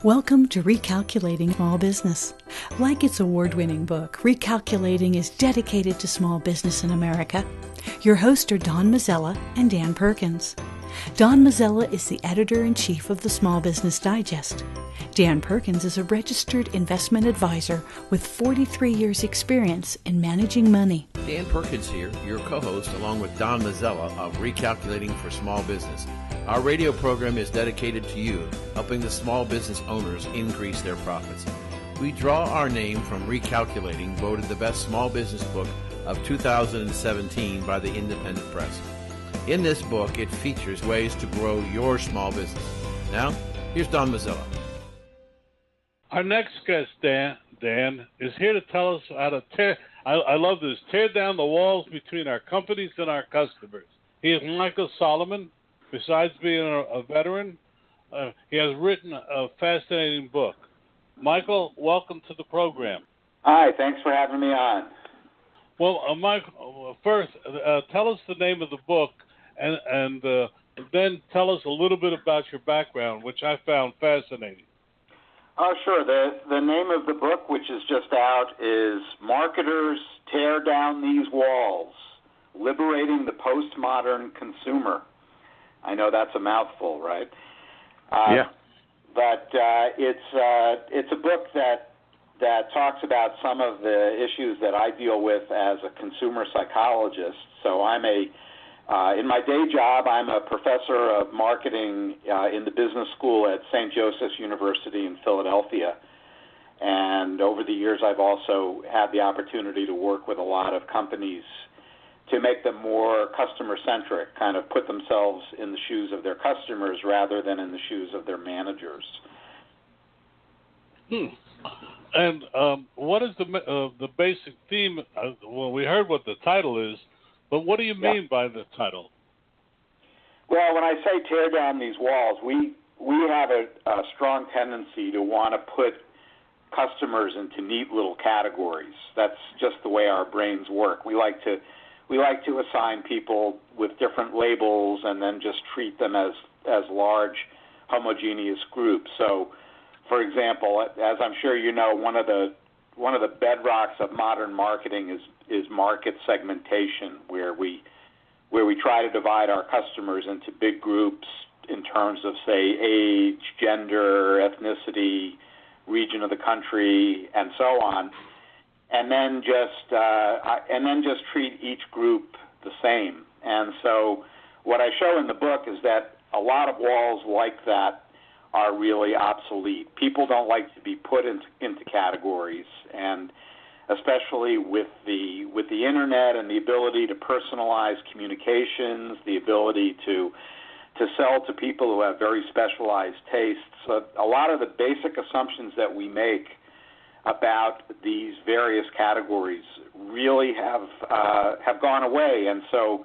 Welcome to Recalculating Small Business. Like its award-winning book, Recalculating is dedicated to small business in America. Your hosts are Don Mazzella and Dan Perkins. Don Mazzella is the editor-in-chief of the Small Business Digest. Dan Perkins is a registered investment advisor with 43 years' experience in managing money. Dan Perkins here, your co-host, along with Don Mazzella of Recalculating for Small Business. Our radio program is dedicated to you, helping the small business owners increase their profits. We draw our name from Recalculating, voted the best small business book of 2017 by the Independent Press. In this book, it features ways to grow your small business. Now, here's Don Mazzella. Our next guest, Dan, is here to tell us how to I love this, tear down the walls between our companies and our customers. He is Michael Solomon. Besides being a veteran, he has written a fascinating book. Michael, welcome to the program. Hi, thanks for having me on. Well, Michael, first, tell us the name of the book, and then tell us a little bit about your background, which I found fascinating. Oh, sure. The name of the book, which is just out, is Marketers Tear Down These Walls, Liberating the Postmodern Consumer. I know that's a mouthful, right? Yeah. But it's a book that talks about some of the issues that I deal with as a consumer psychologist. So I'm in my day job, I'm a professor of marketing in the business school at St. Joseph's University in Philadelphia. And over the years, I've also had the opportunity to work with a lot of companies to make them more customer-centric, kind of put themselves in the shoes of their customers rather than in the shoes of their managers. And what is the basic theme? Well, we heard what the title is, but what do you mean by the title? Well, when I say tear down these walls, we have a strong tendency to want to put customers into neat little categories. That's just the way our brains work. We like to assign people with different labels and then just treat them as large, homogeneous groups. So, for example, as I'm sure you know, one of the bedrocks of modern marketing is market segmentation, where we try to divide our customers into big groups in terms of, say, age, gender, ethnicity, region of the country, and so on. And then just treat each group the same. And so what I show in the book is that a lot of walls like that are really obsolete. People don't like to be put into categories, and especially with the internet and the ability to personalize communications, the ability to sell to people who have very specialized tastes. So a lot of the basic assumptions that we make about these various categories really have gone away. And so,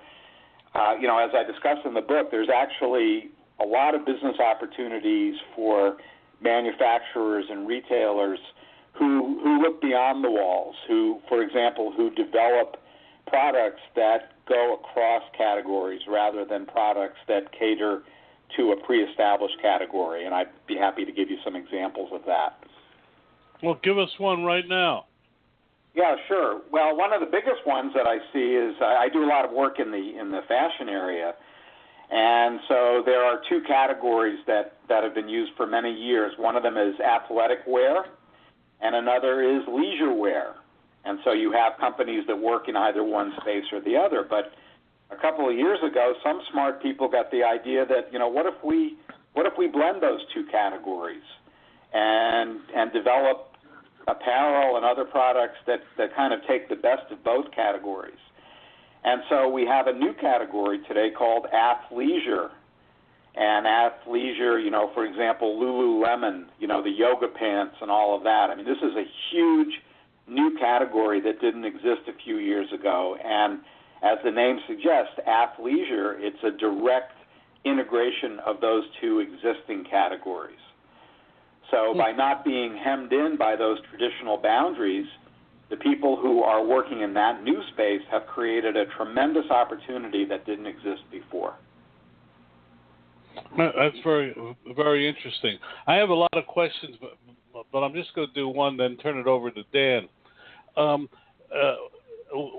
as I discussed in the book, there's actually a lot of business opportunities for manufacturers and retailers who look beyond the walls, who, for example, who develop products that go across categories rather than products that cater to a pre-established category. And I'd be happy to give you some examples of that. Well, give us one right now. Yeah, sure. Well, one of the biggest ones that I see is I do a lot of work in the fashion area, and so there are two categories that have been used for many years. One of them is athletic wear, and another is leisure wear. And so you have companies that work in either one space or the other. But a couple of years ago, some smart people got the idea that, what if we blend those two categories and develop apparel and other products that kind of take the best of both categories. And so we have a new category today called athleisure. And athleisure, for example, Lululemon, the yoga pants and all of that. I mean, this is a huge new category that didn't exist a few years ago. And as the name suggests, athleisure, it's a direct integration of those two existing categories. So by not being hemmed in by those traditional boundaries, the people who are working in that new space have created a tremendous opportunity that didn't exist before. That's very, very interesting. I have a lot of questions, but I'm just going to do one, then turn it over to Dan.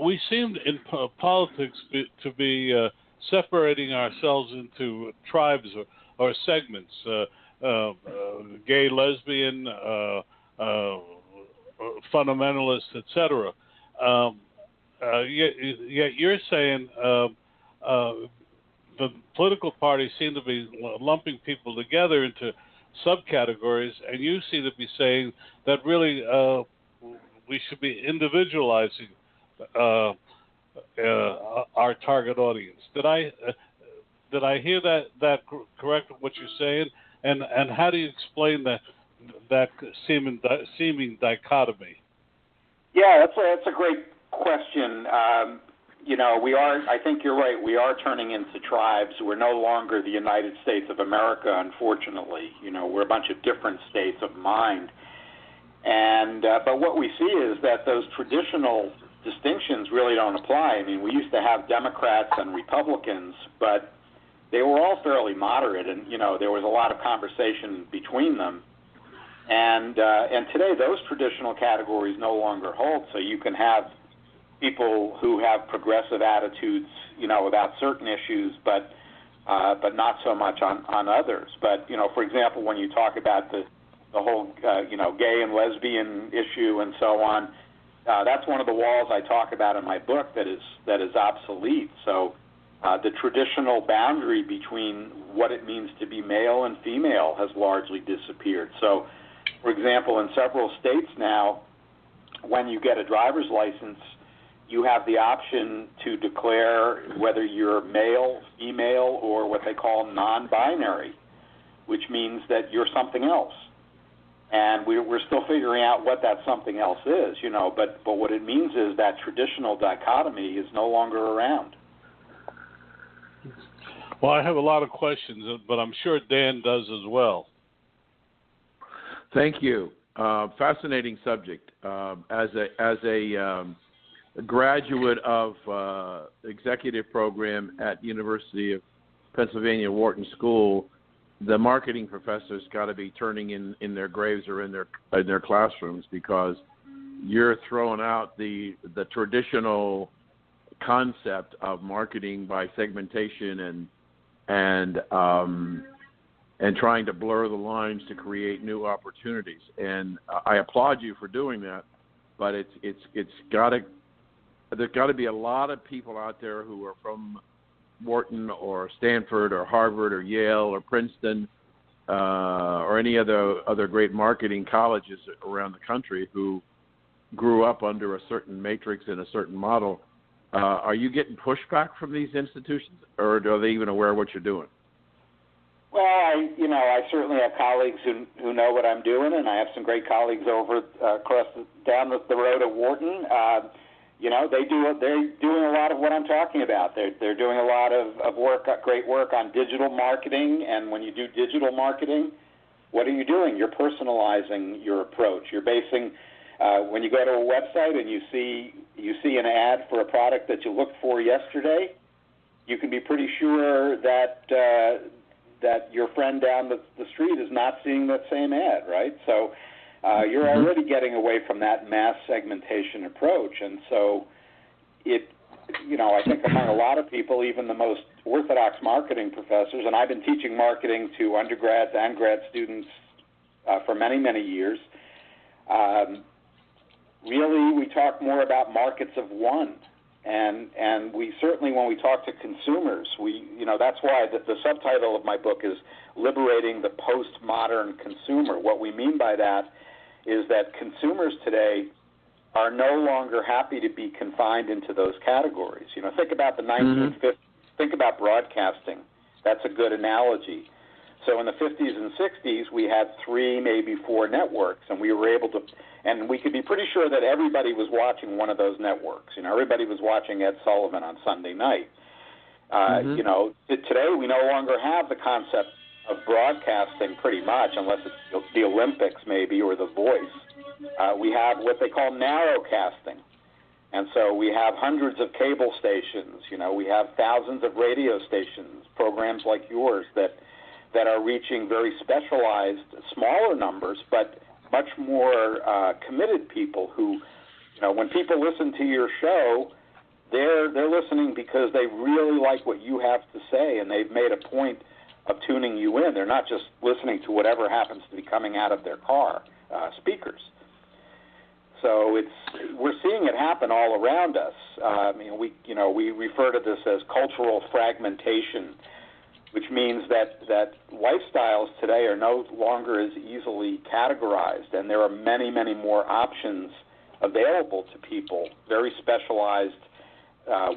We seem in politics to be separating ourselves into tribes or segments, gay, lesbian, fundamentalist, etc. Yet you're saying the political parties seem to be lumping people together into subcategories, and you seem to be saying that really we should be individualizing our target audience. Did I hear that correct? What you're saying, and how do you explain that seeming dichotomy? Yeah, that's a great question. I think you're right. We are turning into tribes. We're no longer the United States of America, unfortunately. We're a bunch of different states of mind. And but what we see is that those traditional distinctions really don't apply. I mean, we used to have Democrats and Republicans, but they were all fairly moderate, and there was a lot of conversation between them. And today, those traditional categories no longer hold. So you can have people who have progressive attitudes, about certain issues, but not so much on others. But for example, when you talk about the whole gay and lesbian issue and so on, that's one of the walls I talk about in my book that is obsolete. So the traditional boundary between what it means to be male and female has largely disappeared. So, for example, in several states now, when you get a driver's license, you have the option to declare whether you're male, female, or what they call non-binary, which means that you're something else. And we're still figuring out what that something else is, but what it means is that traditional dichotomy is no longer around. Well, I have a lot of questions, but I'm sure Dan does as well. Thank you. Fascinating subject. As a graduate of executive program at University of Pennsylvania Wharton School, the marketing professors got to be turning in their graves or in their classrooms, because you're throwing out the traditional concept of marketing by segmentation and trying to blur the lines to create new opportunities. And I applaud you for doing that, but there's got to be a lot of people out there who are from Wharton or Stanford or Harvard or Yale or Princeton or any other great marketing colleges around the country who grew up under a certain matrix and a certain model. Are you getting pushback from these institutions, or are they even aware of what you're doing? Well, I certainly have colleagues who know what I'm doing, and I have some great colleagues over down the road at Wharton. They're doing a lot of what I'm talking about. They're doing a lot of work, great work on digital marketing. And when you do digital marketing, what are you doing? You're personalizing your approach. You're basing when you go to a website and you see an ad for a product that you looked for yesterday, you can be pretty sure that your friend down the street is not seeing that same ad, right? So you're already getting away from that mass segmentation approach. And so I think among a lot of people, even the most orthodox marketing professors, and I've been teaching marketing to undergrads and grad students for many, many years, really we talk more about markets of one. And we certainly, when we talk to consumers, that's why the subtitle of my book is Liberating the Postmodern Consumer. What we mean by that is that consumers today are no longer happy to be confined into those categories. Think about the 1950s. Think about broadcasting. That's a good analogy. So in the 50s and 60s, we had 3, maybe 4 networks, and we were able to, and we could be pretty sure that everybody was watching one of those networks. Everybody was watching Ed Sullivan on Sunday night. Today we no longer have the concept of broadcasting pretty much, unless it's the Olympics maybe or The Voice. We have what they call narrowcasting. And so we have hundreds of cable stations. We have thousands of radio stations, programs like yours that that are reaching very specialized, smaller numbers, but much more committed people who, when people listen to your show, they're listening because they really like what you have to say, and they've made a point of tuning you in. They're not just listening to whatever happens to be coming out of their car speakers. So we're seeing it happen all around us. We refer to this as cultural fragmentation, which means that lifestyles today are no longer as easily categorized, and there are many, many more options available to people, very specialized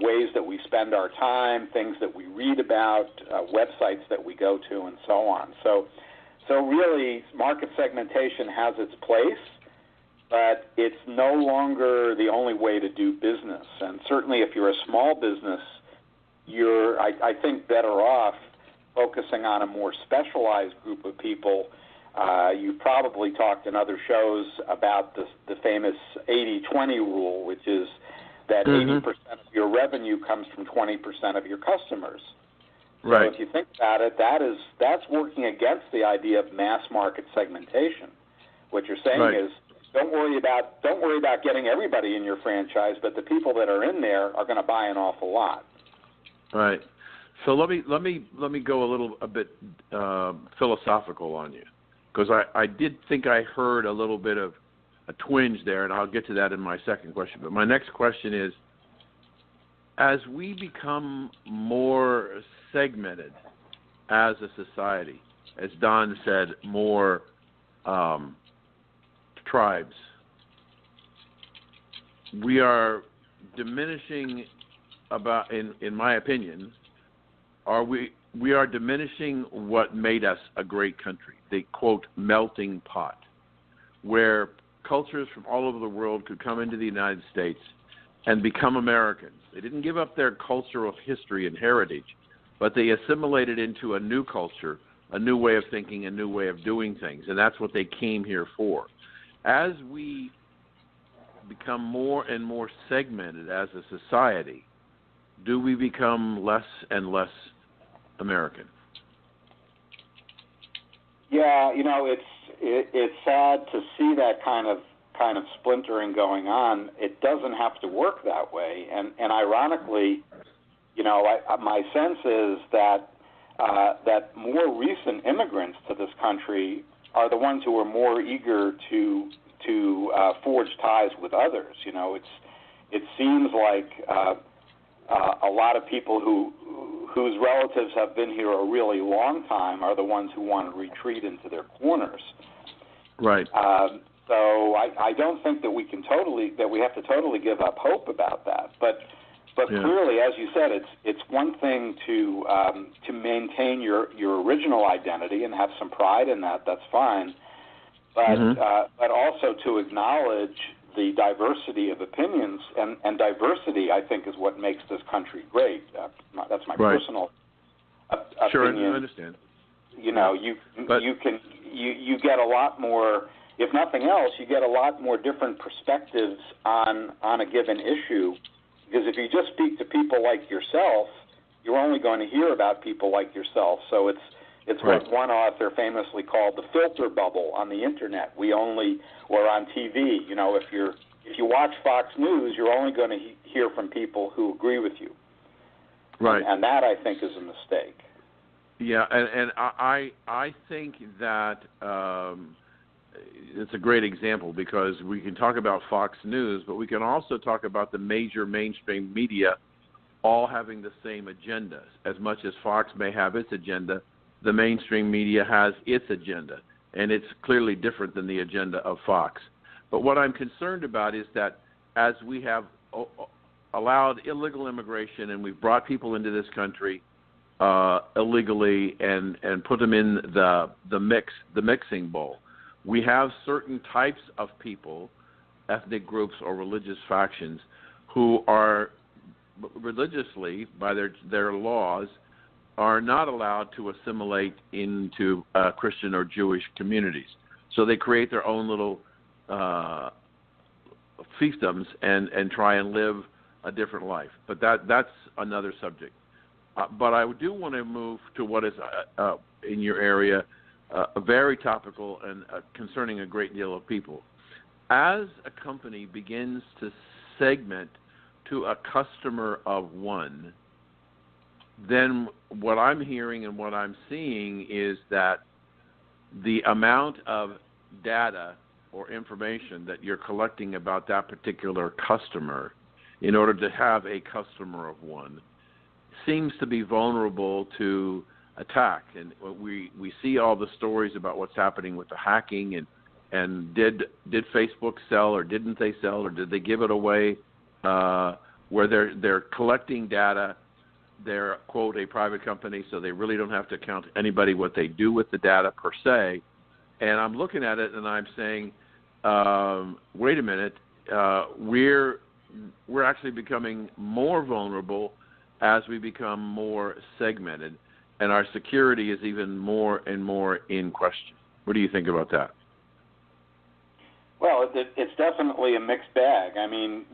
ways that we spend our time, things that we read about, websites that we go to, and so on. So really, market segmentation has its place, but it's no longer the only way to do business. And certainly if you're a small business, you're, I think, better off focusing on a more specialized group of people. You've probably talked in other shows about the famous 80-20 rule, which is that 80% of your revenue comes from 20% of your customers. Right. So if you think about it, that's working against the idea of mass market segmentation. What you're saying is, don't worry about getting everybody in your franchise, but the people that are in there are going to buy an awful lot. Right. So let me go a bit philosophical on you, because I did think I heard a little bit of a twinge there, and I'll get to that in my second question. But my next question is, as we become more segmented as a society, as Don said, more tribes, we are diminishing in my opinion, we are diminishing what made us a great country, the, quote, melting pot, where cultures from all over the world could come into the United States and become Americans. They didn't give up their cultural history and heritage, but they assimilated into a new culture, a new way of thinking, a new way of doing things, and that's what they came here for. As we become more and more segmented as a society, do we become less and less American? Yeah, it's sad to see that kind of splintering going on. It doesn't have to work that way, and ironically, my sense is that more recent immigrants to this country are the ones who are more eager to forge ties with others. It seems like a lot of people whose relatives have been here a really long time are the ones who want to retreat into their corners. Right. So I don't think that we have to totally give up hope about that. But clearly, as you said, it's one thing to maintain your original identity and have some pride in that. That's fine. But also to acknowledge the diversity of opinions, and diversity, I think, is what makes this country great. That's my personal opinion. Sure, I understand. You get a lot more. If nothing else, you get a lot more different perspectives on a given issue. Because if you just speak to people like yourself, you're only going to hear about people like yourself. So it's what one author famously called the filter bubble on the internet. Or on TV. If you watch Fox News, you're only going to hear from people who agree with you. Right. And that, I think, is a mistake. Yeah, and I think that it's a great example, because we can talk about Fox News, but we can also talk about the major mainstream media all having the same agenda. As much as Fox may have its agenda, the mainstream media has its agenda, and it's clearly different than the agenda of Fox. But what I'm concerned about is that as we have allowed illegal immigration and we've brought people into this country illegally and put them in the mixing bowl, we have certain types of people, ethnic groups or religious factions, who are religiously, by their laws, are not allowed to assimilate into Christian or Jewish communities. So they create their own little fiefdoms and try and live a different life. But that's another subject. But I do want to move to what is in your area very topical and concerning a great deal of people. As a company begins to segment to a customer of one, then what I'm hearing and what I'm seeing is that the amount of data or information that you're collecting about that particular customer in order to have a customer of one seems to be vulnerable to attack. And we see all the stories about what's happening with the hacking and did Facebook sell or didn't they sell or did they give it away, where they're collecting data. They're, quote, a private company, so they really don't have to account to anybody what they do with the data per se. And I'm looking at it and I'm saying, wait a minute, we're actually becoming more vulnerable as we become more segmented, and our security is even more and more in question. What do you think about that? Well, it's definitely a mixed bag. I mean,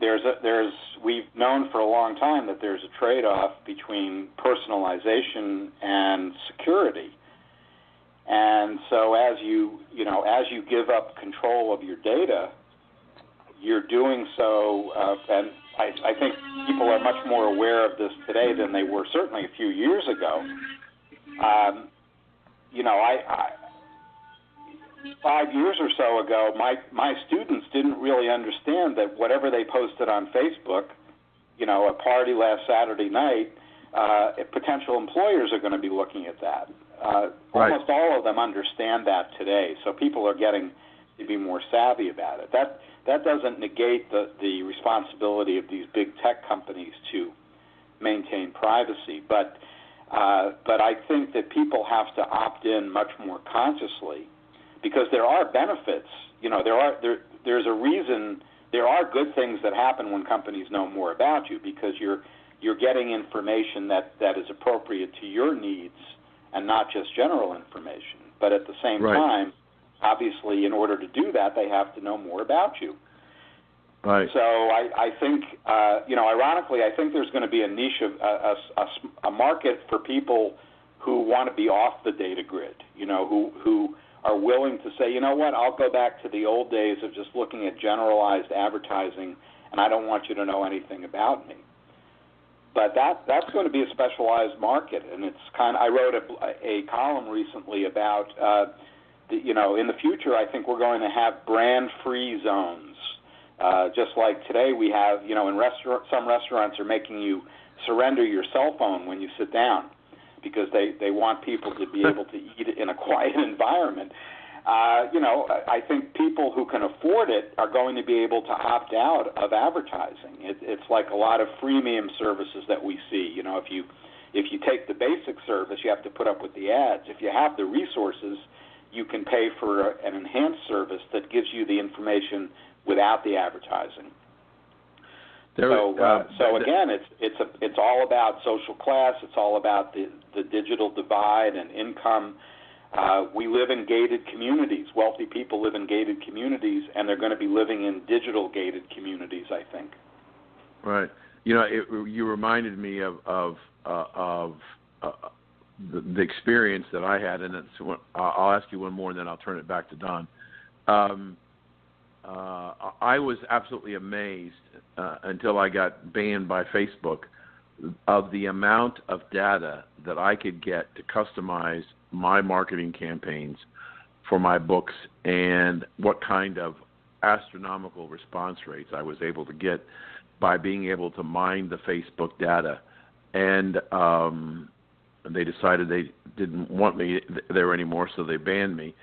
we've known for a long time that there's a trade-off between personalization and security. And so as you give up control of your data, you're doing so, and I think people are much more aware of this today than they were certainly a few years ago. 5 years or so ago, my students didn't really understand that whatever they posted on Facebook, a party last Saturday night, potential employers are going to be looking at that. Right. Almost all of them understand that today, so people are getting to be more savvy about it. That doesn't negate the responsibility of these big tech companies to maintain privacy, but I think that people have to opt in much more consciously, because there are benefits. There's a reason. There are good things that happen when companies know more about you, because you're getting information that is appropriate to your needs and not just general information. But at the same time, obviously, in order to do that, they have to know more about you. Right. So I think, ironically, I think there's going to be a niche of a market for people who want to be off the data grid, who are willing to say, you know what, I'll go back to the old days of just looking at generalized advertising, and I don't want you to know anything about me. But that's going to be a specialized market, and it's I wrote a column recently about, in the future, I think we're going to have brand-free zones. Just like today we have, some restaurants are making you surrender your cell phone when you sit down, because they want people to be able to eat in a quiet environment. I think people who can afford it are going to be able to opt out of advertising. It's like a lot of freemium services that we see. If you take the basic service, you have to put up with the ads. If you have the resources, you can pay for an enhanced service that gives you the information without the advertising. So again, it's all about social class. It's all about the digital divide and income. We live in gated communities. Wealthy people live in gated communities, and they're going to be living in digital gated communities, I think. Right. You reminded me of the experience that I had, and I'll ask you one more, and then I'll turn it back to Don. I was absolutely amazed until I got banned by Facebook of the amount of data that I could get to customize my marketing campaigns for my books, and what kind of astronomical response rates I was able to get by being able to mine the Facebook data. And they decided they didn't want me there anymore, so they banned me.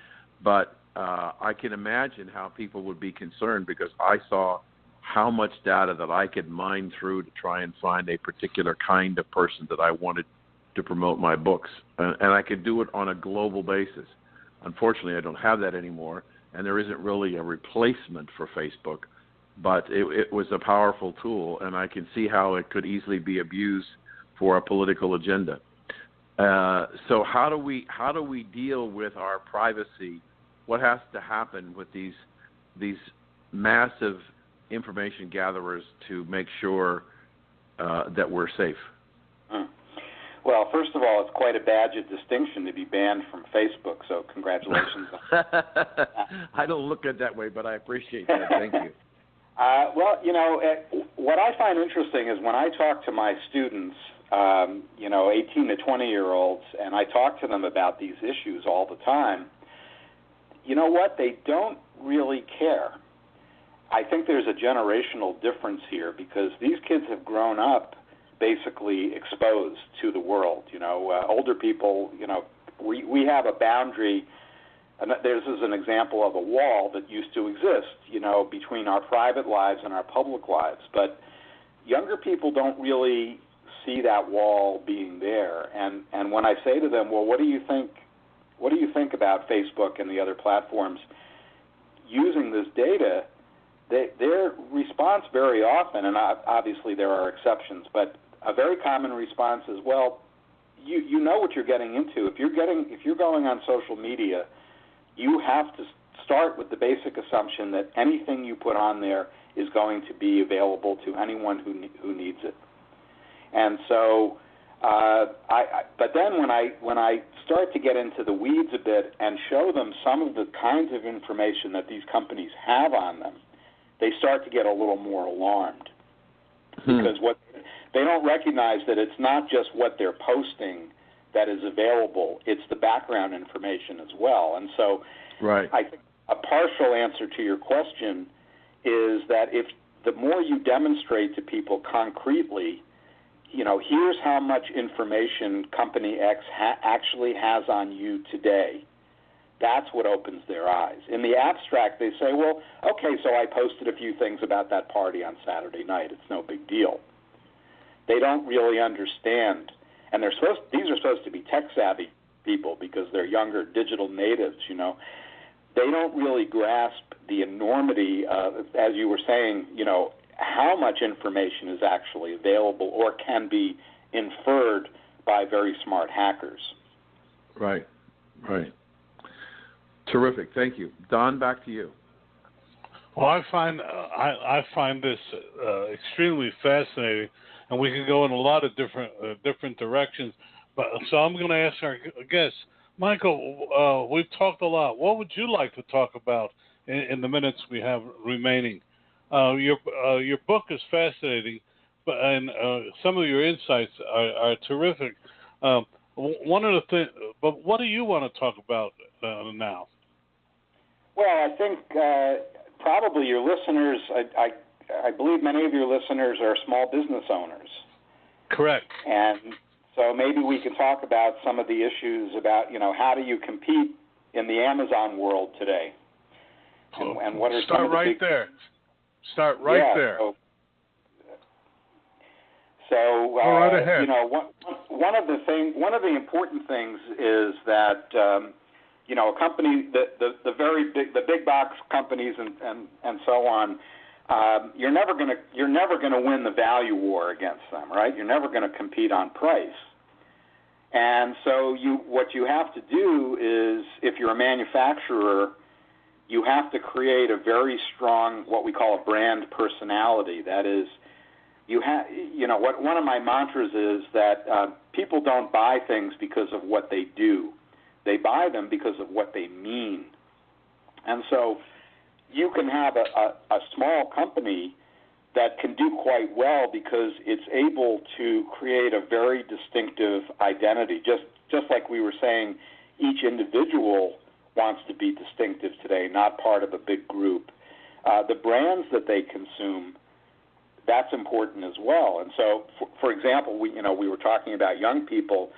But I can imagine how people would be concerned, because I saw how much data that I could mine through to try and find a particular kind of person that I wanted to promote my books. And I could do it on a global basis. Unfortunately, I don't have that anymore, and there isn't really a replacement for Facebook. But it was a powerful tool, and I can see how it could easily be abused for a political agenda. So how do we deal with our privacy? What has to happen with these massive information gatherers to make sure that we're safe? Well, first of all, it's quite a badge of distinction to be banned from Facebook, so congratulations. I don't look at it that way, but I appreciate that. Thank you. Well, what I find interesting is when I talk to my students, 18 to 20-year-olds, and I talk to them about these issues all the time, you know what? They don't really care. I think there's a generational difference here because these kids have grown up basically exposed to the world. Older people, we have a boundary. And this is an example of a wall that used to exist, between our private lives and our public lives. But younger people don't really see that wall being there. And when I say to them, well, what do you think about Facebook and the other platforms using this data? Their response very often, and obviously there are exceptions, but a very common response is, well, you know what you're getting into. If you're going on social media, you have to start with the basic assumption that anything you put on there is going to be available to anyone who needs it. And so, but then when I start to get into the weeds a bit and show them some of the kinds of information that these companies have on them, they start to get a little more alarmed because what they don't recognize that it's not just what they're posting that is available, it's the background information as well. And so right. I think a partial answer to your question is that if the more you demonstrate to people concretely, here's how much information company X actually has on you today, that's what opens their eyes. In the abstract, they say, well, okay, so I posted a few things about that party on Saturday night. It's no big deal. They don't really understand. And these are supposed to be tech-savvy people because they're younger digital natives, They don't really grasp the enormity of, as you were saying, how much information is actually available or can be inferred by very smart hackers. Right. Terrific. Thank you. Don, back to you. Well, I find this extremely fascinating, and we can go in a lot of different directions. But so I'm going to ask our guests, Michael. We've talked a lot. What would you like to talk about in the minutes we have remaining? Your book is fascinating, and some of your insights are terrific. One of the things, but what do you want to talk about now? Well, I think probably your listeners, I believe many of your listeners are small business owners. Correct. And so maybe we can talk about some of the issues about, how do you compete in the Amazon world today? And what are Start some of the right big... there. Start right there. So go right ahead. One of the important things is that a company, the big box companies and so on, you're never gonna win the value war against them, right? You're never gonna compete on price. And so what you have to do is, if you're a manufacturer, you have to create a very strong, what we call a brand personality. That is, one of my mantras is that people don't buy things because of what they do. They buy them because of what they mean. And so you can have a small company that can do quite well because it's able to create a very distinctive identity. Just like we were saying, each individual wants to be distinctive today, not part of a big group. The brands that they consume, that's important as well. And so, for example, we were talking about young people.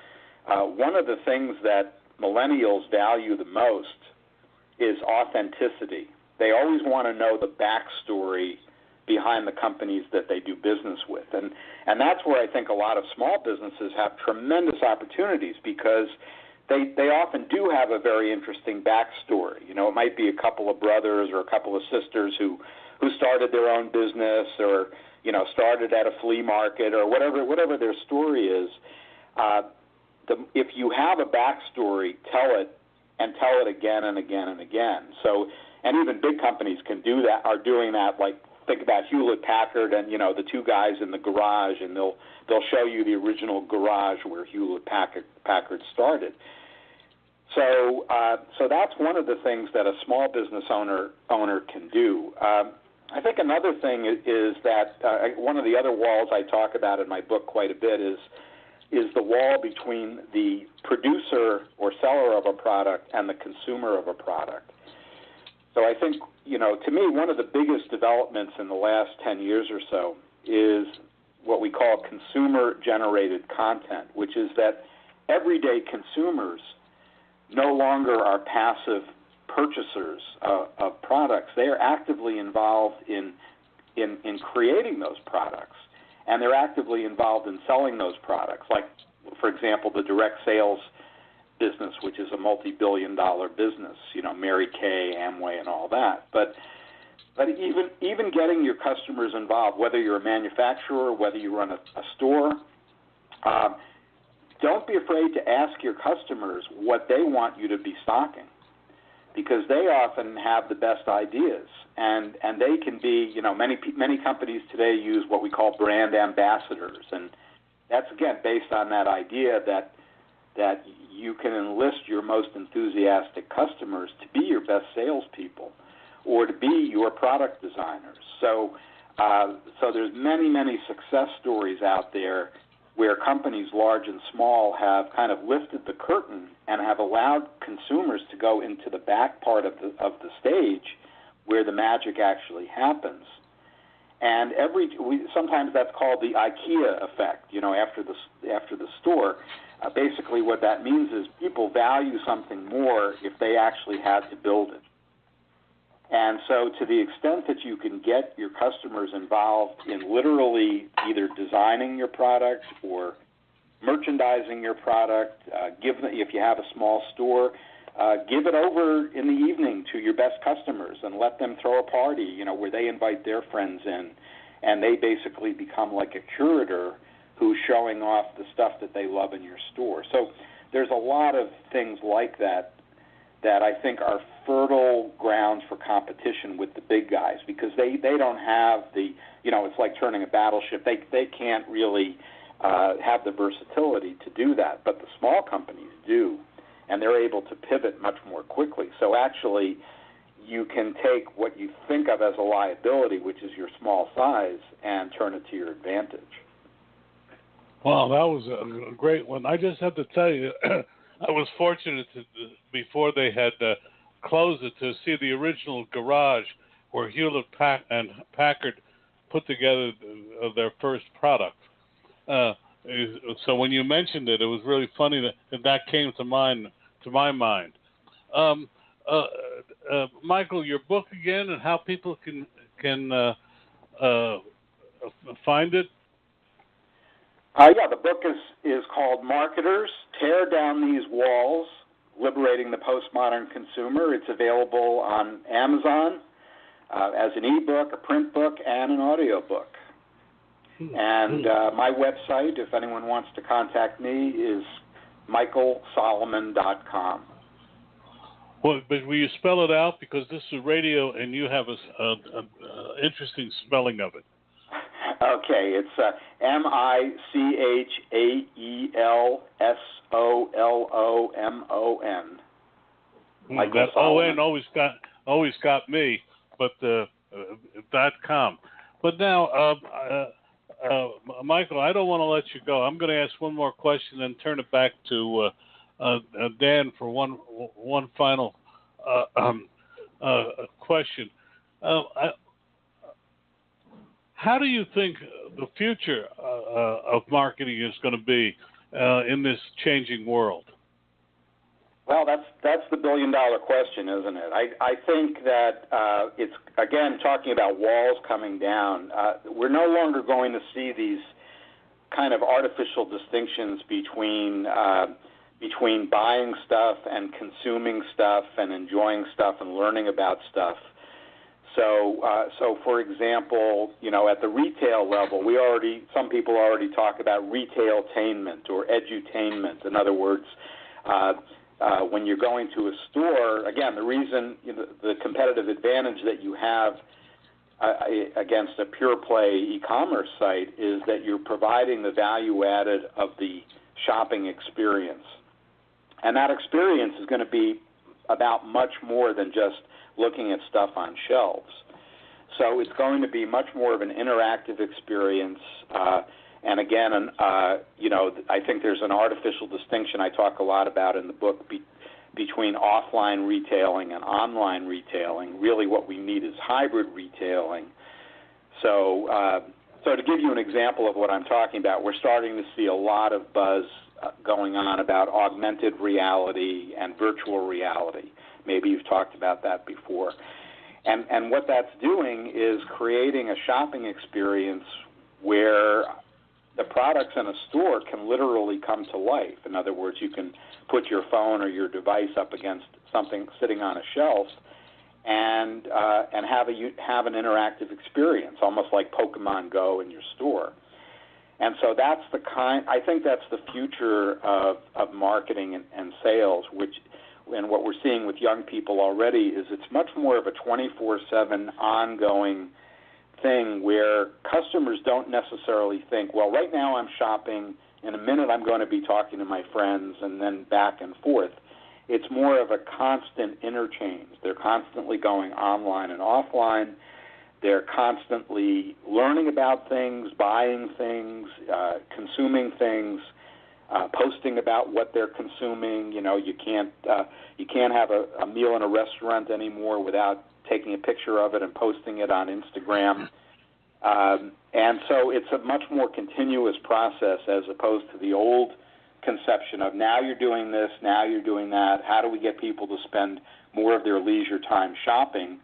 One of the things that millennials value the most is authenticity. They always want to know the backstory behind the companies that they do business with. And that's where I think a lot of small businesses have tremendous opportunities because they often do have a very interesting backstory. It might be a couple of brothers or a couple of sisters who started their own business or, started at a flea market or whatever their story is. If you have a backstory, tell it and tell it again and again and again. So, and even big companies can do that, are doing that, like think about Hewlett-Packard and, the two guys in the garage, and they'll show you the original garage where Hewlett-Packard started. So that's one of the things that a small business owner can do. I think another thing is that one of the other walls I talk about in my book quite a bit is the wall between the producer or seller of a product and the consumer of a product. So I think, to me, one of the biggest developments in the last 10 years or so is what we call consumer-generated content, which is that everyday consumers no longer are passive purchasers of products. They are actively involved in creating those products, and they're actively involved in selling those products. Like, for example, the direct sales business, which is a multi-billion-dollar business, Mary Kay, Amway, and all that. But even getting your customers involved, whether you're a manufacturer, whether you run a store, don't be afraid to ask your customers what they want you to be stocking, because they often have the best ideas, and they can be, many companies today use what we call brand ambassadors, and that's, again, based on that idea that you can enlist your most enthusiastic customers to be your best salespeople or to be your product designers. So there's many success stories out there where companies large and small have kind of lifted the curtain and have allowed consumers to go into the back part of the stage where the magic actually happens. And sometimes that's called the IKEA effect, after the store. Basically what that means is people value something more if they actually had to build it. And so to the extent that you can get your customers involved in literally either designing your product or merchandising your product, if you have a small store, give it over in the evening to your best customers and let them throw a party, where they invite their friends in, and they basically become like a curator who's showing off the stuff that they love in your store. So there's a lot of things like that I think are fertile grounds for competition with the big guys, because they don't have it's like turning a battleship. They can't really have the versatility to do that, but the small companies do, and they're able to pivot much more quickly. So actually, you can take what you think of as a liability, which is your small size, and turn it to your advantage. Wow, that was a great one. I just have to tell you, I was fortunate before they had closed it, to see the original garage where Hewlett-Packard put together their first product. So when you mentioned it, it was really funny that came to my mind. Michael, your book again, and how people can find it. The book is called Marketers, Tear Down These Walls, Liberating the Postmodern Consumer. It's available on Amazon as an ebook, a print book, and an audio book. And my website, if anyone wants to contact me, is michaelsolomon.com. Well, but will you spell it out? Because this is radio, and you have an interesting spelling of it. Okay, it's MICHAELSOLOMON. That ON always got me, but .com. But now, Michael, I don't want to let you go. I'm going to ask one more question, and turn it back to Dan for one final question. How do you think the future of marketing is going to be in this changing world? Well, that's the billion-dollar question, isn't it? I think that it's, again, talking about walls coming down, we're no longer going to see these kind of artificial distinctions between buying stuff and consuming stuff and enjoying stuff and learning about stuff. So for example, at the retail level, some people already talk about retailtainment or edutainment. In other words, when you're going to a store, again, the reason, the competitive advantage that you have against a pure play e-commerce site is that you're providing the value added of the shopping experience. And that experience is going to be about much more than just looking at stuff on shelves. So it's going to be much more of an interactive experience. And again, I think there's an artificial distinction I talk a lot about in the book between offline retailing and online retailing. Really what we need is hybrid retailing. So to give you an example of what I'm talking about, we're starting to see a lot of buzz going on about augmented reality and virtual reality. Maybe you've talked about that before. And what that's doing is creating a shopping experience where the products in a store can literally come to life. In other words, you can put your phone or your device up against something sitting on a shelf and have an interactive experience, almost like Pokemon Go in your store. And so I think that's the future of marketing and sales, and what we're seeing with young people already is it's much more of a 24/7 ongoing thing where customers don't necessarily think, well, right now I'm shopping, in a minute I'm going to be talking to my friends, and then back and forth. It's more of a constant interchange. They're constantly going online and offline. They're constantly learning about things, buying things, consuming things, posting about what they're consuming. You can't have a meal in a restaurant anymore without taking a picture of it and posting it on Instagram. And so it's a much more continuous process as opposed to the old conception of now you're doing this, now you're doing that. How do we get people to spend more of their leisure time shopping?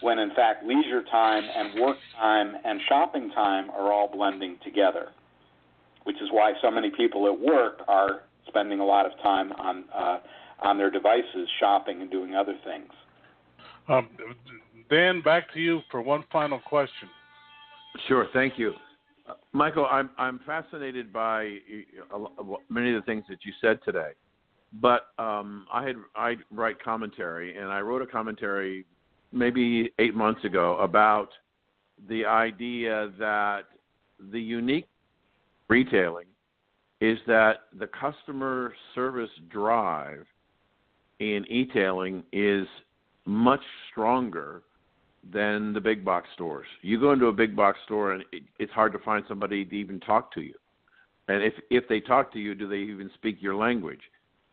When in fact leisure time and work time and shopping time are all blending together, which is why so many people at work are spending a lot of time on their devices shopping and doing other things. Dan, back to you for one final question. Sure, thank you. Michael, I'm fascinated by many of the things that you said today, but I write commentary, and I wrote a commentary maybe 8 months ago about the idea that the unique retailing is that the customer service drive in e-tailing is much stronger than the big box stores. You go into a big box store and it's hard to find somebody to even talk to you. And if they talk to you, do they even speak your language?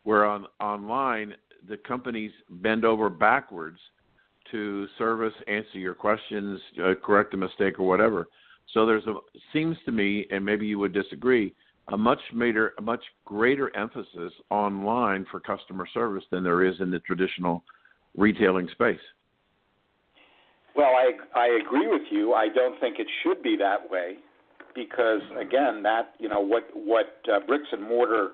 Where online, the companies bend over backwards to service, answer your questions, correct a mistake or whatever. So seems to me, and maybe you would disagree, a much greater emphasis online for customer service than there is in the traditional retailing space. Well, I agree with you. I don't think it should be that way because, again, what bricks and mortar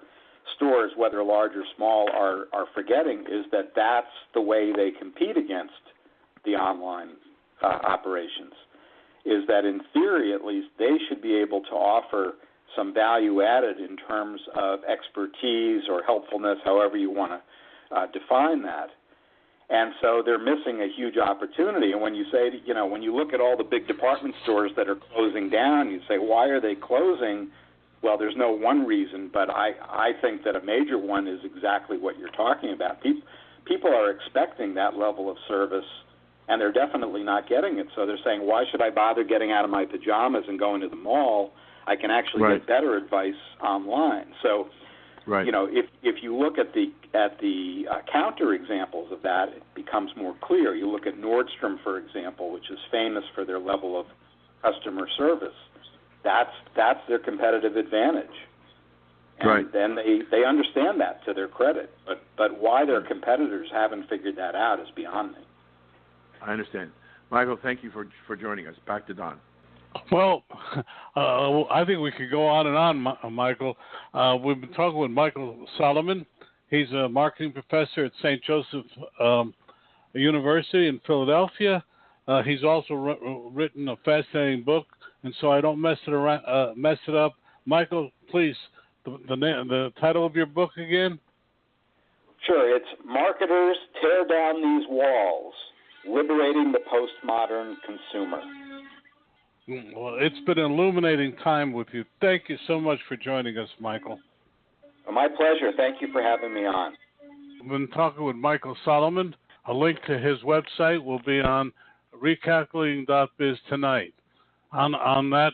stores, whether large or small, are forgetting is that that's the way they compete against the online operations, is that in theory at least they should be able to offer some value added in terms of expertise or helpfulness, however you want to define that. And so they're missing a huge opportunity. And when you say, when you look at all the big department stores that are closing down, you say, why are they closing? Well, there's no one reason, but I think that a major one is exactly what you're talking about. People are expecting that level of service, and they're definitely not getting it. So they're saying, why should I bother getting out of my pajamas and going to the mall? I can actually get better advice online. So, if you look at the counter examples of that, it becomes more clear. You look at Nordstrom, for example, which is famous for their level of customer service. That's their competitive advantage. And then they understand that to their credit. But why their competitors haven't figured that out is beyond me. I understand. Michael, thank you for joining us. Back to Don. Well, I think we could go on and on, Michael. We've been talking with Michael Solomon. He's a marketing professor at St. Joseph University in Philadelphia. He's also written a fascinating book, and so I don't mess it up. Michael, please, the title of your book again? Sure. It's Marketers Tear Down These Walls. liberating the postmodern consumer. Well, it's been an illuminating time with you. Thank you so much for joining us, Michael. My pleasure. Thank you for having me on. I've been talking with Michael Solomon. A link to his website will be on recalculating.biz tonight. On that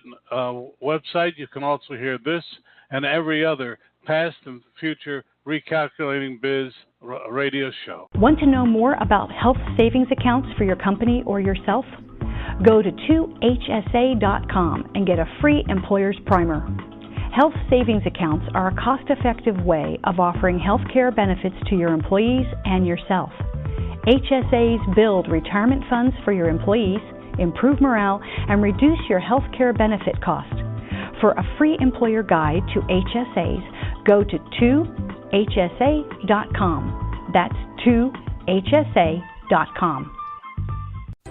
website, you can also hear this and every other past and future Recalculating Biz radio show. Want to know more about health savings accounts for your company or yourself? Go to 2hsa.com and get a free employer's primer. Health savings accounts are a cost-effective way of offering health care benefits to your employees and yourself. HSAs build retirement funds for your employees, improve morale, and reduce your health care benefit cost. For a free employer guide to HSAs, go to 2hsa.com. That's 2hsa.com.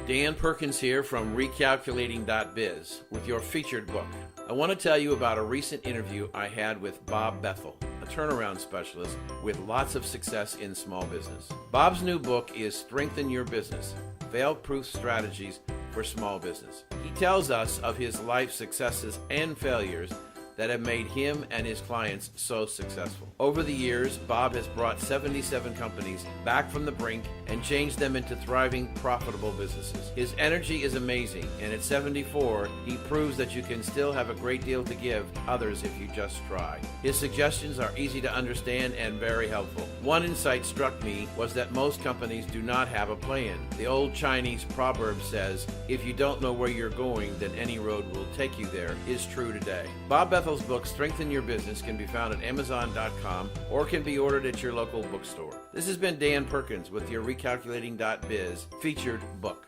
Dan Perkins here from Recalculating.biz with your featured book. I want to tell you about a recent interview I had with Bob Bethel, a turnaround specialist with lots of success in small business. Bob's new book is Strengthen Your Business, Fail-Proof Strategies for Small Business. He tells us of his life successes and failures that have made him and his clients so successful. Over the years, Bob has brought 77 companies back from the brink and changed them into thriving, profitable businesses. His energy is amazing, and at 74, he proves that you can still have a great deal to give others if you just try. His suggestions are easy to understand and very helpful. One insight struck me was that most companies do not have a plan. The old Chinese proverb says, if you don't know where you're going, then any road will take you there, is true today. Bob Bethel's book, Strengthen Your Business, can be found at Amazon.com or can be ordered at your local bookstore. This has been Dan Perkins with your Recalculating.biz featured book.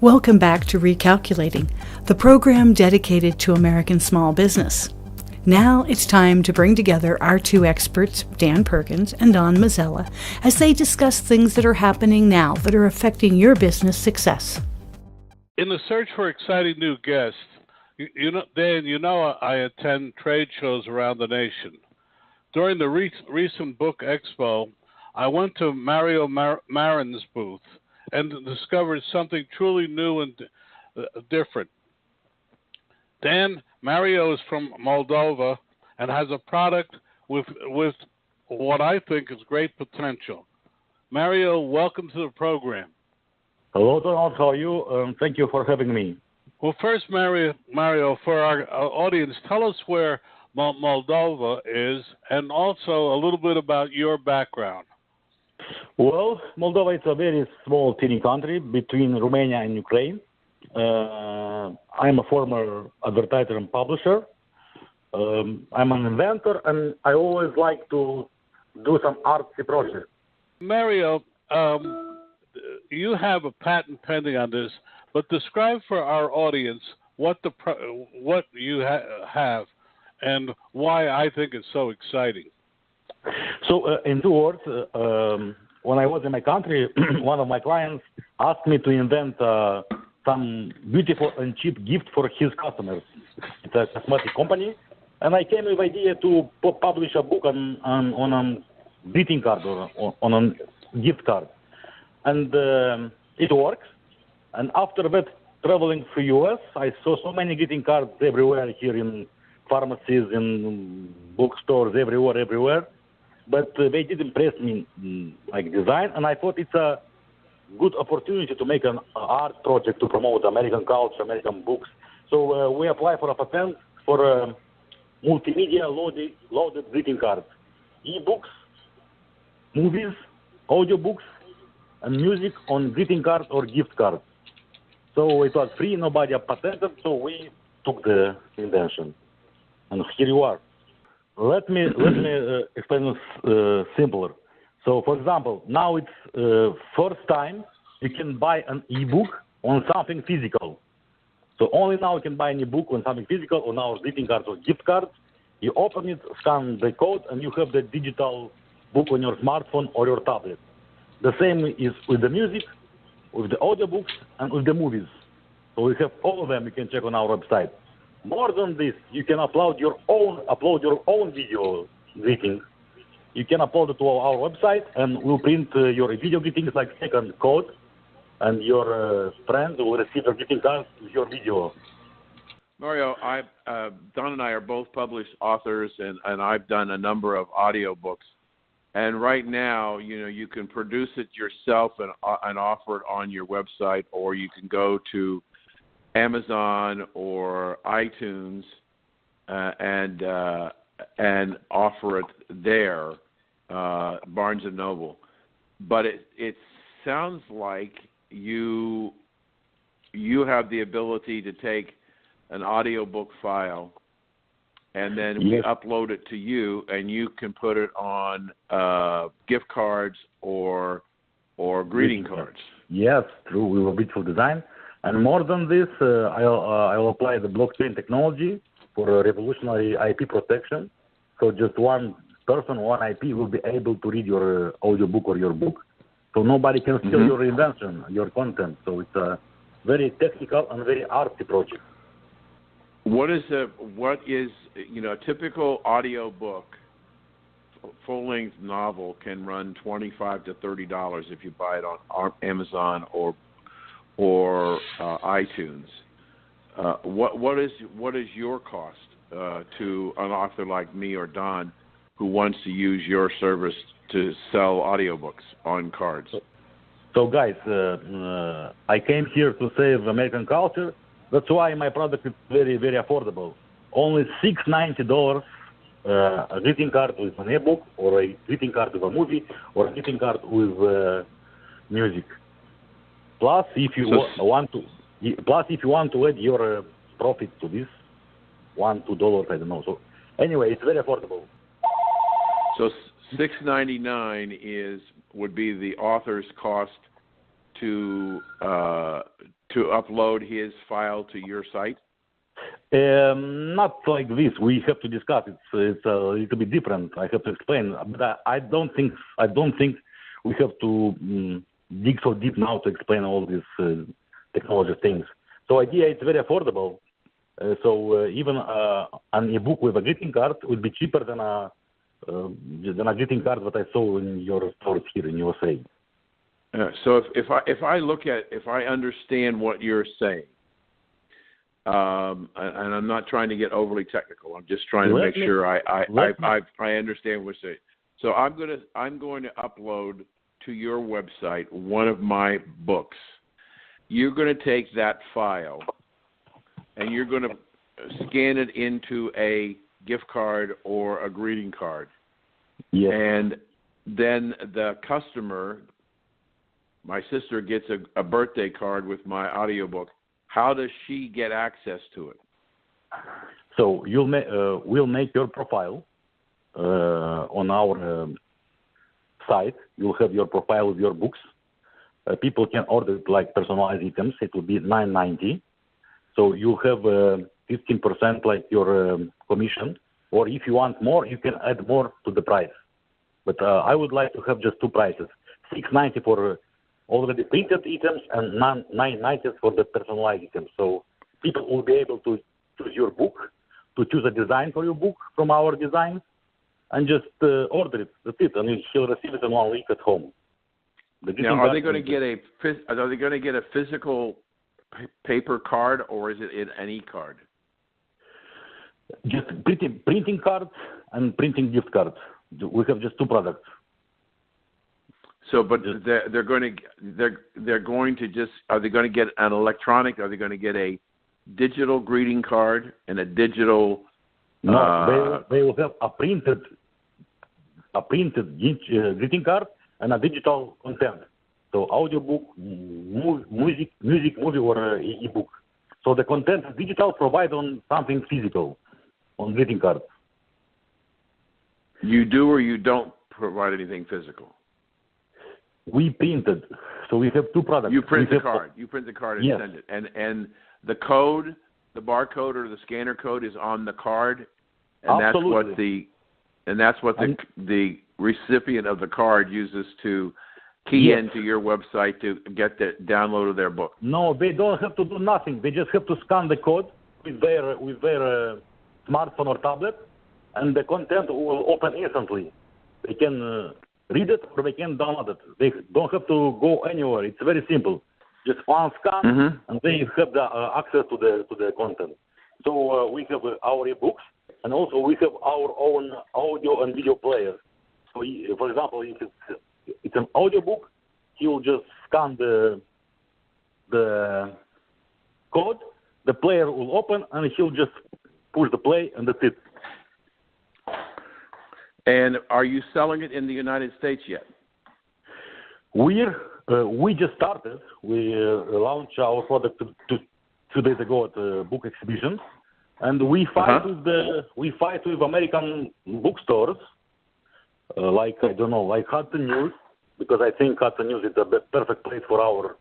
Welcome back to Recalculating, the program dedicated to American small business. Now it's time to bring together our two experts, Dan Perkins and Don Mazzella, as they discuss things that are happening now that are affecting your business success. In the search for exciting new guests, Dan, I attend trade shows around the nation. During the recent book expo, I went to Mariu Marin's booth and discovered something truly new and different. Dan, Mariu is from Moldova and has a product with what I think is great potential. Mariu, welcome to the program. Hello, Donald. How are you? Thank you for having me. Well, first, Mariu, for our audience, tell us where Moldova is and also a little bit about your background. Well, Moldova is a very small, teeny country between Romania and Ukraine. I'm a former advertiser and publisher. I'm an inventor, and I always like to do some artsy projects. Mariu, you have a patent pending on this, but describe for our audience what you have and why I think it's so exciting. So, in 2 words, when I was in my country, one of my clients asked me to invent some beautiful and cheap gift for his customers. It's a cosmetic company, and I came with the idea to publish a book on a greeting card or on a gift card, and it works. And after that, traveling through U.S., I saw so many greeting cards everywhere here in pharmacies, in bookstores, everywhere. But they didn't impress me like design, and I thought it's a good opportunity to make an art project to promote American culture, American books. So we apply for a patent for multimedia loaded greeting cards, eBooks, movies, audiobooks, and music on greeting cards or gift cards. So it was free, nobody patented, so we took the invention. And here you are. Let me explain this simpler. So, for example, now it's first time you can buy an ebook on something physical. So only now you can buy an ebook on something physical, on our greeting cards or gift cards. You open it, scan the code, and you have the digital book on your smartphone or your tablet. The same is with the music, with the audiobooks, and with the movies. So we have all of them you can check on our website. More than this, you can upload your own video greeting. You can upload it to our website, and we'll print your video greetings like second code, and your friends will receive a greeting card with your video. Mario, Don and I are both published authors, and I've done a number of audiobooks. And right now, you can produce it yourself and offer it on your website, or you can go to Amazon or iTunes and offer it there, Barnes and Noble. But it sounds like you have the ability to take an audiobook file, and then we upload it to you, and you can put it on gift cards or greeting cards. Yes, true. We have a beautiful design. And more than this, I'll apply the blockchain technology for revolutionary IP protection. So just one person, one IP will be able to read your audiobook or your book. So nobody can steal your invention, your content. So it's a very technical and very artsy project. What is a typical audio book, full-length novel can run $25 to $30 if you buy it on Amazon or iTunes. What is your cost to an author like me or Don who wants to use your service to sell audiobooks on cards? So guys, I came here to save American culture. That's why my product is very, very affordable. Only $6.90 a greeting card with an ebook, or a greeting card with a movie, or a greeting card with music. Plus, if you want to add your profit to this, $1, $2, I don't know. So anyway, it's very affordable. So $6.99 would be the author's cost to upload his file to your site? Not like this. We have to discuss. It's a little bit different. I have to explain. But I don't think we have to dig so deep now to explain all these technology things. So idea it's very affordable. So even an ebook with a greeting card would be cheaper than a greeting card that I saw in your stores here in USA. So if I understand what you're saying, and I'm not trying to get overly technical, I'm just trying to make sure I understand what you're saying. So I'm going to upload to your website one of my books. You're going to take that file and you're going to scan it into a gift card or a greeting card. Yes. And then the customer, my sister, gets a birthday card with my audiobook. How does she get access to it? So we'll make your profile on our site. You'll have your profile with your books. People can order it like personalized items. It will be $9.90. So you have 15% like your commission. Or if you want more, you can add more to the price. But I would like to have just two prices: $6.90 for already printed items and $9.90 for the personalized items. So people will be able to choose your book, to choose a design for your book from our designs, and just order it. That's it, and he'll receive it in 1 week at home. Now, are they going to get a physical paper card, or is it in any card? Just printing cards and printing gift cards. We have just two products. So, but they're going to just, are they going to get an electronic? Are they going to get a digital greeting card and a digital? No, they will have a printed greeting card and a digital content. So audiobook, music, movie, or ebook. So the content is digital, provide on something physical, on greeting cards. You do or you don't provide anything physical? We printed, so we have two products. You print the card. You print the card and send it. And the code, the barcode or the scanner code is on the card, and Absolutely. that's what the recipient of the card uses to key into your website to get the download of their book. No, they don't have to do nothing. They just have to scan the code with their smartphone or tablet, and the content will open instantly. They can read it or they can download it. They don't have to go anywhere. It's very simple. Just one scan, and then you have the access to the content. So we have our ebooks, and also we have our own audio and video players. So, for example, if it's an audiobook, he will just scan the code, the player will open, and he'll just push the play, and that's it. And are you selling it in the United States yet? We just started. We launched our product 2 days ago at the book exhibition, and we fight with American bookstores, like Hudson News, because I think Hudson News is the perfect place for our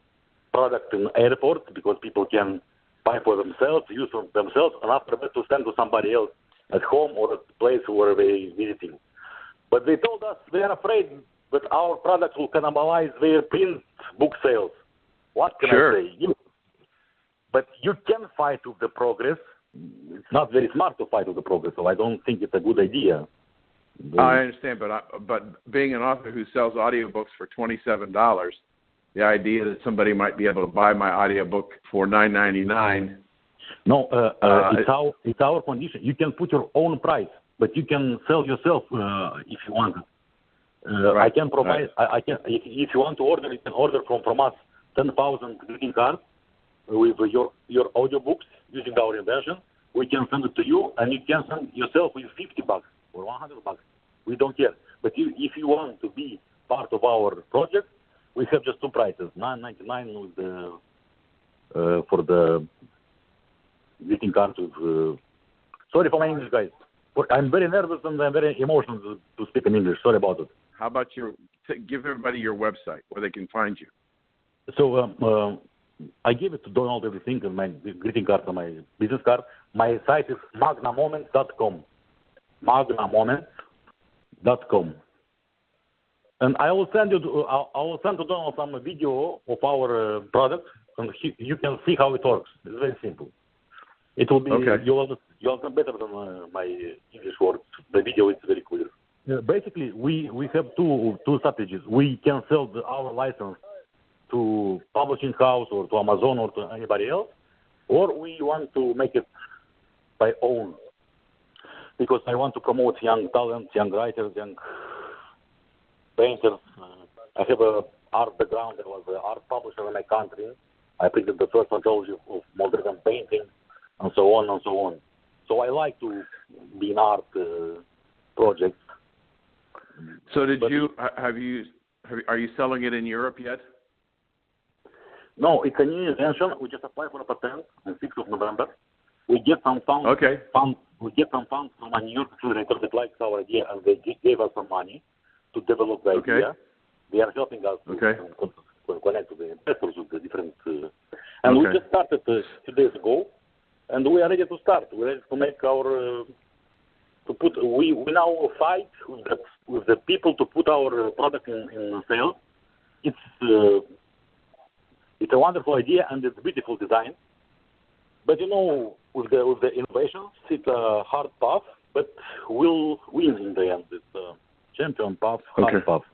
product in airports, because people can buy for themselves, use for themselves, and after that to send to somebody else at home or at the place where they're visiting. But they told us they are afraid that our products will cannibalize their print book sales. What can I say? But you can fight with the progress. It's not very smart to fight with the progress, so I don't think it's a good idea. I understand, but being an author who sells audiobooks for $27, the idea that somebody might be able to buy my audiobook for $9.99. No, it's our condition. You can put your own price, but you can sell yourself if you want. I can provide. I can. If you want to order, you can order from us 10,000 greeting cards with your audiobooks using our invention. We can send it to you, and you can send yourself with $50 or $100. We don't care. But if you want to be part of our project, we have just two prices: $9.99 with for the greeting cards. Sorry for my English, guys. I'm very nervous and I'm very emotional to speak in English. Sorry about it. How about give everybody your website where they can find you? So I give it to Donald everything, and my greeting card and my business card. My site is magnamoments.com. Magnamoments.com. And I will send to Donald some video of our product, and you can see how it works. It's very simple. It will be you'll understand better than my English words. The video is very clear. Basically, we have two strategies. We can sell our license to publishing house or to Amazon or to anybody else, or we want to make it by own, because I want to promote young talents, young writers, young painters. I have a art background. I was an art publisher in my country. I printed the first anthology of modern painting, and so on and so on. So I like to be in art projects. So are you selling it in Europe yet? No, it's a new invention. We just applied for a patent on 6th of November. We get some funds. We get some funds from a New York accelerator that likes our idea, and they gave us some money to develop the idea. They are helping us to connect to the investors with the different. And we just started 2 days ago, and we are ready to start. We're ready to make our. We now fight with the people to put our product in sale. It's a wonderful idea and it's a beautiful design. But with the innovations, it's a hard path, but we'll win in the end. It's a champion path, hard path.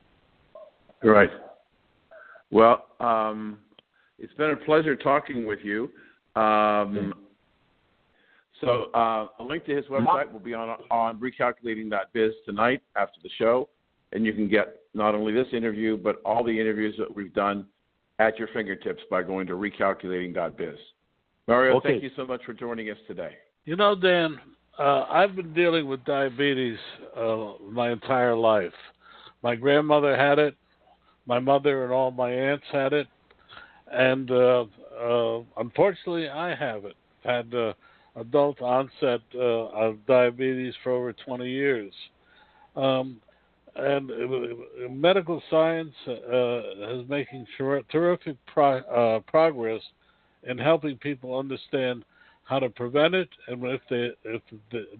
Right. Well, it's been a pleasure talking with you. So a link to his website will be on recalculating.biz tonight after the show, and you can get not only this interview, but all the interviews that we've done at your fingertips by going to recalculating.biz. Mario, thank you so much for joining us today. Dan, I've been dealing with diabetes my entire life. My grandmother had it. My mother and all my aunts had it. And unfortunately, I have it. I've had adult onset of diabetes for over 20 years. And medical science is making terrific progress in helping people understand how to prevent it, and if it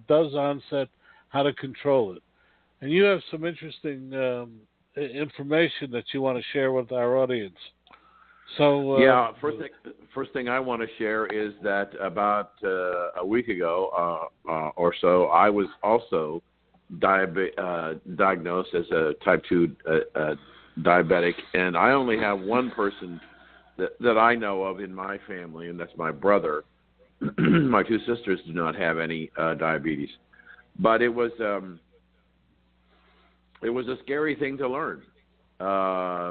does onset, how to control it. And you have some interesting information that you want to share with our audience. So first thing I want to share is that about a week ago or so, I was also diagnosed as a type 2 diabetic, and I only have one person that I know of in my family, and that's my brother. My two sisters do not have any diabetes, but it was a scary thing to learn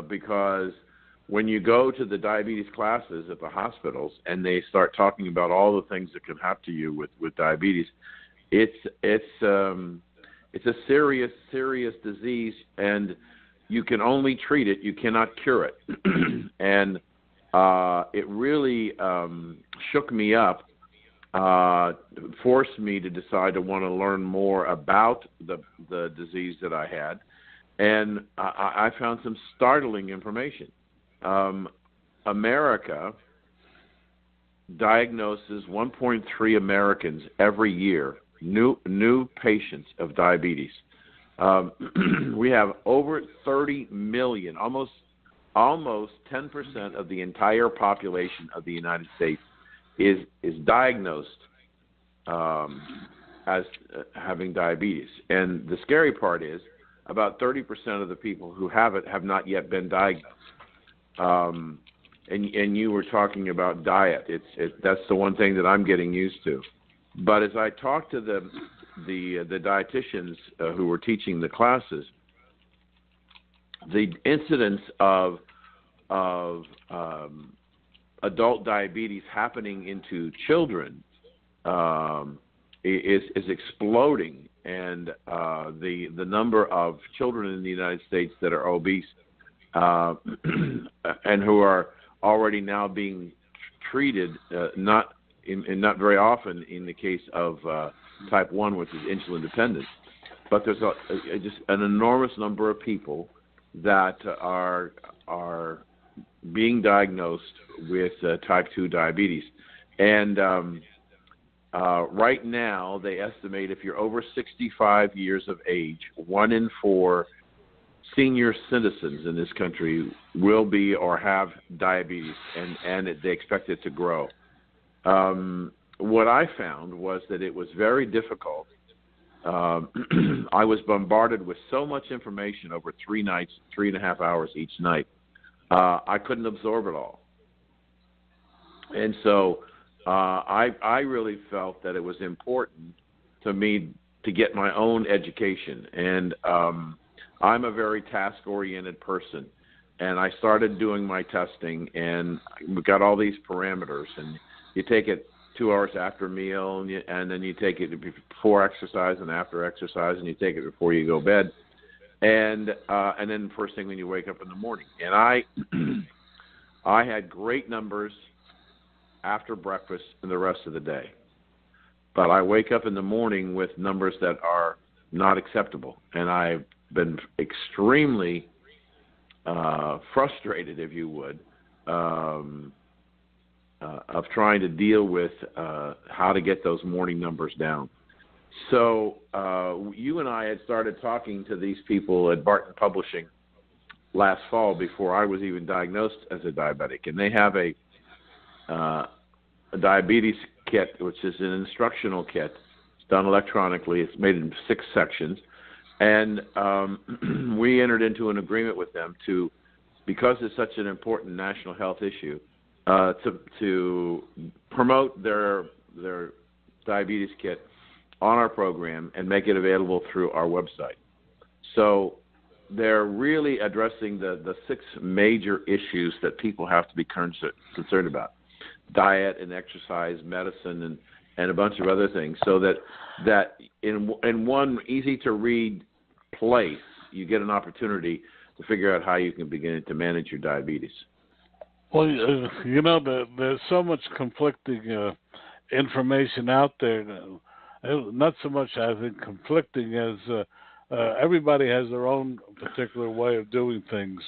because when you go to the diabetes classes at the hospitals and they start talking about all the things that can happen to you with diabetes, it's a serious disease, and you can only treat it. You cannot cure it. And it really shook me up, forced me to decide to want to learn more about the disease that I had. And I found some startling information. America diagnoses 1.3 Americans every year, new patients of diabetes. We have over 30 million, almost 10% of the entire population of the United States is diagnosed as having diabetes. And the scary part is about 30% of the people who have it have not yet been diagnosed. And you were talking about diet. That's the one thing that I'm getting used to. But as I talked to the dietitians who were teaching the classes, the incidence of adult diabetes happening into children is exploding, and the number of children in the United States that are obese and who are already now being treated, not very often in the case of type 1, which is insulin dependent, but there's just an enormous number of people that are being diagnosed with type 2 diabetes. And right now, they estimate if you're over 65 years of age, 1 in 4 senior citizens in this country will be or have diabetes, and they expect it to grow. What I found was that it was very difficult. I was bombarded with so much information over 3 nights, 3.5 hours each night. I couldn't absorb it all. And so I really felt that it was important to me to get my own education. And I'm a very task-oriented person. And I started doing my testing, and we got all these parameters. And you take it 2 hours after a meal, and then you take it before exercise and after exercise, and you take it before you go to bed, and then first thing when you wake up in the morning. And I had great numbers after breakfast and the rest of the day, but I wake up in the morning with numbers that are not acceptable, and I've been extremely frustrated, if you would, of trying to deal with how to get those morning numbers down. So you and I had started talking to these people at Barton Publishing last fall before I was even diagnosed as a diabetic, and they have a diabetes kit, which is an instructional kit. It's done electronically. It's made in 6 sections, and we entered into an agreement with them to, because it's such an important national health issue, to promote their diabetes kit on our program and make it available through our website. So they're really addressing the 6 major issues that people have to be concerned about: diet and exercise, medicine, and a bunch of other things, so that in one easy-to-read place, you get an opportunity to figure out how you can begin to manage your diabetes. Well, there's so much conflicting information out there. Not so much, I think, conflicting as everybody has their own particular way of doing things.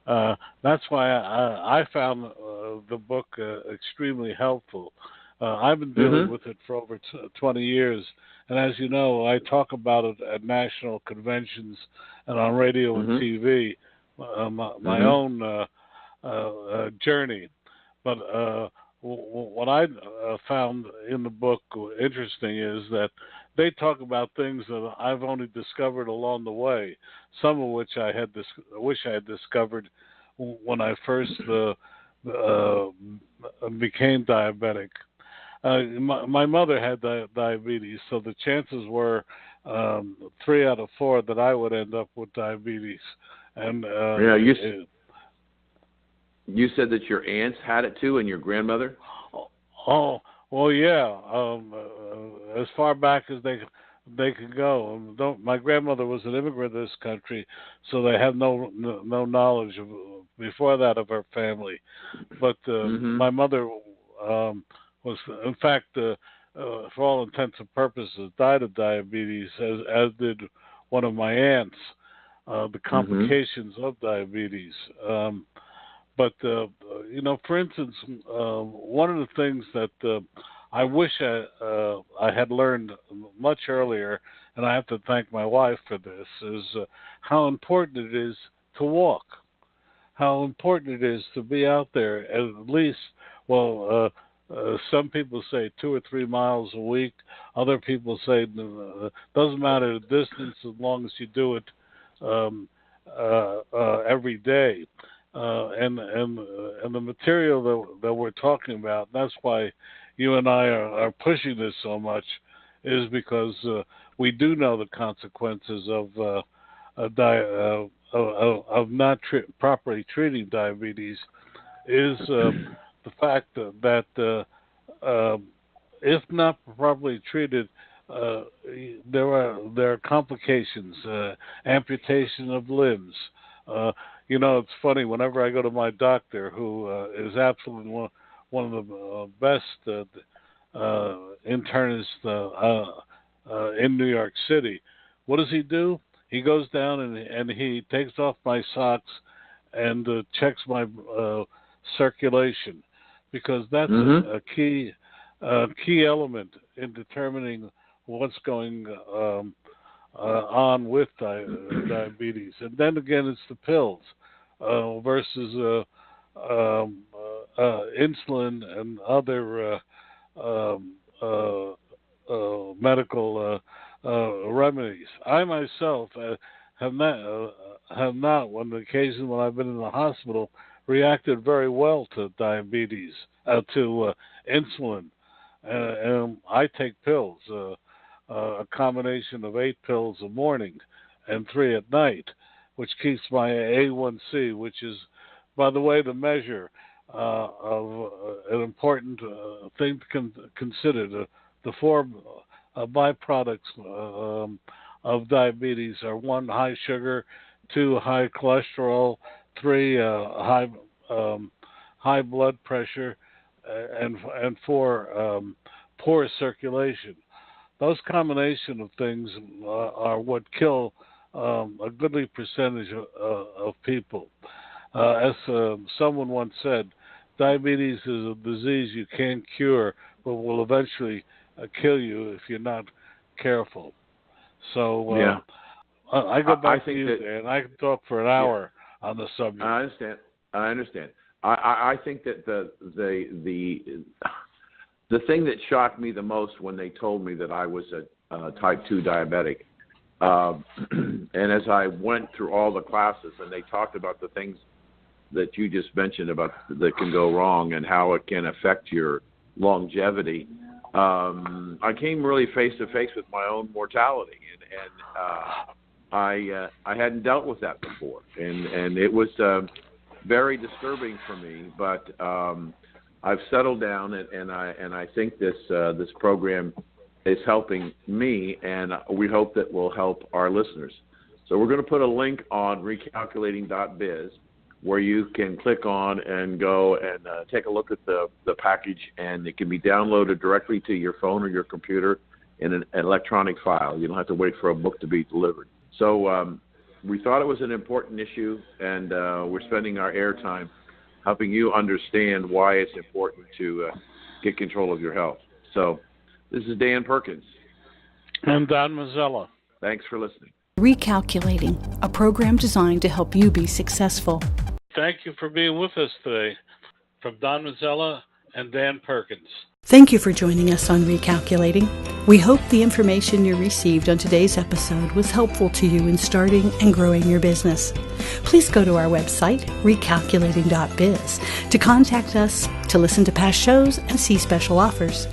That's why I found the book extremely helpful. I've been dealing with it for over 20 years. And as you know, I talk about it at national conventions and on radio and TV, my own journey. But what I found in the book interesting is that they talk about things that I've only discovered along the way, some of which I wish I had discovered when I first became diabetic. My mother had diabetes, so the chances were 3 out of 4 that I would end up with diabetes. And you said that your aunts had it too, and your grandmother. Oh, well, yeah. As far back as they could go. My grandmother was an immigrant to this country, so they had no knowledge before that of her family. But my mother was, in fact, for all intents and purposes, died of diabetes, as did one of my aunts. The complications of diabetes. But for instance, one of the things that I wish I had learned much earlier, and I have to thank my wife for this, is how important it is to walk, how important it is to be out there at least, some people say 2 or 3 miles a week. Other people say it doesn't matter the distance as long as you do it every day. And the material that we're talking about, that's why you and I are pushing this so much, is because we do know the consequences of not properly treating diabetes. Is the fact that if not properly treated, there are complications, amputation of limbs. It's funny, whenever I go to my doctor, who is absolutely one of the best internists in New York City, what does he do? He goes down and he takes off my socks and checks my circulation, because that's a key element in determining what's going on with diabetes. And then again, it's the pills versus insulin and other medical remedies. I myself have not, on the occasion when I've been in the hospital, reacted very well to diabetes, to insulin. And I take pills, a combination of 8 pills a morning and 3 at night, which keeps my A1C, which is, by the way, the measure of an important thing to consider. The 4 byproducts of diabetes are 1, high sugar, 2, high cholesterol, 3, high blood pressure, and 4, poor circulation. Those combination of things are what kill a goodly percentage of people. As someone once said, diabetes is a disease you can't cure, but will eventually kill you if you're not careful. So I go back to you there, and I can talk for an hour on the subject. I understand. I think that the thing that shocked me the most when they told me that I was a type 2 diabetic, and as I went through all the classes and they talked about the things that you just mentioned about that can go wrong and how it can affect your longevity, I came really face to face with my own mortality, and I hadn't dealt with that before, and it was very disturbing for me. But I've settled down, and I think this program is helping me, and we hope that will help our listeners. So we're going to put a link on recalculating.biz where you can click on and go and take a look at the package, and it can be downloaded directly to your phone or your computer in an electronic file. You don't have to wait for a book to be delivered. So we thought it was an important issue, and we're spending our airtime helping you understand why it's important to get control of your health. So this is Dan Perkins. And Don Mazzella. Thanks for listening. Recalculating, a program designed to help you be successful. Thank you for being with us today. From Don Mazzella and Dan Perkins. Thank you for joining us on Recalculating. We hope the information you received on today's episode was helpful to you in starting and growing your business. Please go to our website, recalculating.biz, to contact us, to listen to past shows, and see special offers.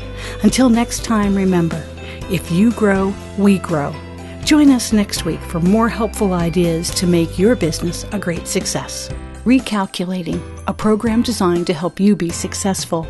Until next time, remember, if you grow, we grow. Join us next week for more helpful ideas to make your business a great success. Recalculating, a program designed to help you be successful.